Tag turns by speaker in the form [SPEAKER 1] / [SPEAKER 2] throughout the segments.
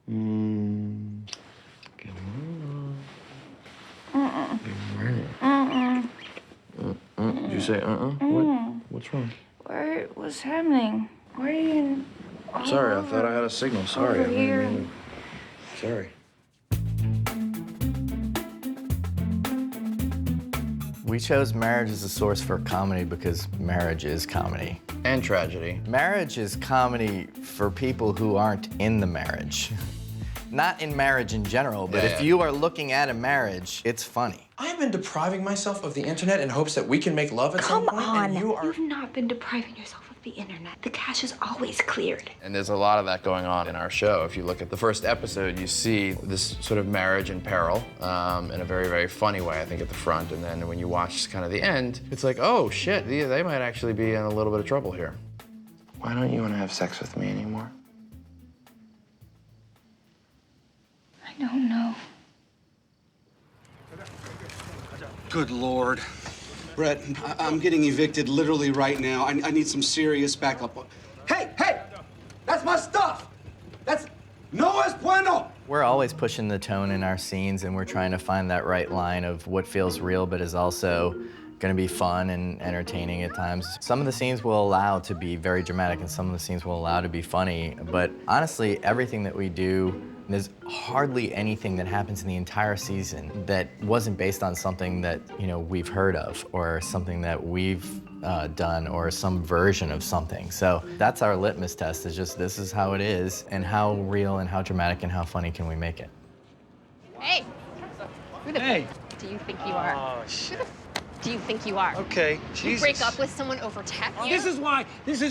[SPEAKER 1] Good morning. Did you say What's wrong?
[SPEAKER 2] What's happening? Why are you
[SPEAKER 1] Sorry, I thought I had a signal. Sorry.
[SPEAKER 2] over here?
[SPEAKER 1] Sorry.
[SPEAKER 3] We chose marriage as a source for comedy because marriage is comedy.
[SPEAKER 1] And tragedy.
[SPEAKER 3] Marriage is comedy for people who aren't in the marriage. Not in marriage in general, but if you are looking at a marriage, it's funny.
[SPEAKER 4] I've been depriving myself of the internet in hopes that we can make love at some point.
[SPEAKER 5] Come on,
[SPEAKER 4] and
[SPEAKER 5] you've not been depriving yourself of the internet. The cache is always cleared.
[SPEAKER 1] And there's a lot of that going on in our show. If you look at the first episode, you see this sort of marriage in peril in a very, very funny way, I think, at the front. And then when you watch kind of the end, it's like, oh, shit, they might actually be in a little bit of trouble here. Why don't you want to have sex with me anymore?
[SPEAKER 2] I don't know.
[SPEAKER 6] Good Lord. Brett, I'm getting evicted literally right now. I need some serious backup. Hey! That's my stuff! That's no es bueno!
[SPEAKER 3] We're always pushing the tone in our scenes, and we're trying to find that right line of what feels real but is also going to be fun and entertaining at times. Some of the scenes will allow to be very dramatic, and some of the scenes will allow to be funny. But honestly, everything that we do, there's hardly anything that happens in the entire season that wasn't based on something that, you know, we've heard of or something that we've done or some version of something. So that's our litmus test, is just this is how it is, and how real and how dramatic and how funny can we make it.
[SPEAKER 7] Hey, who the
[SPEAKER 8] Hey.
[SPEAKER 7] do you think you are?
[SPEAKER 8] Oh, shit.
[SPEAKER 7] Do you think you are?
[SPEAKER 8] Okay,
[SPEAKER 7] You
[SPEAKER 8] Jesus.
[SPEAKER 7] break up with someone over text?
[SPEAKER 8] This is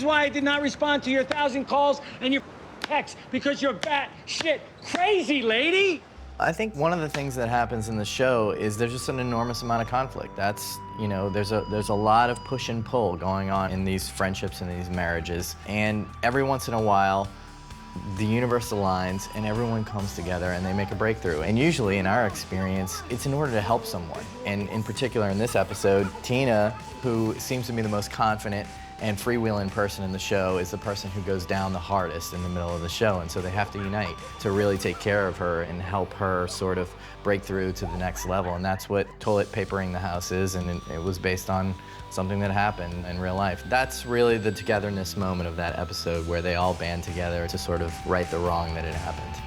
[SPEAKER 8] why I did not respond to your 1,000 calls and your texts, because you're bat shit crazy, lady.
[SPEAKER 3] I think one of the things that happens in the show is there's just an enormous amount of conflict. That's, you know, there's a lot of push and pull going on in these friendships and these marriages. And every once in a while, the universe aligns and everyone comes together and they make a breakthrough. And usually, in our experience, it's in order to help someone. And in particular, in this episode, Tina, who seems to be the most confident and freewheeling person in the show, is the person who goes down the hardest in the middle of the show. And so they have to unite to really take care of her and help her sort of break through to the next level. And that's what toilet papering the house is, and it was based on something that happened in real life. That's really the togetherness moment of that episode, where they all band together to sort of right the wrong that had happened.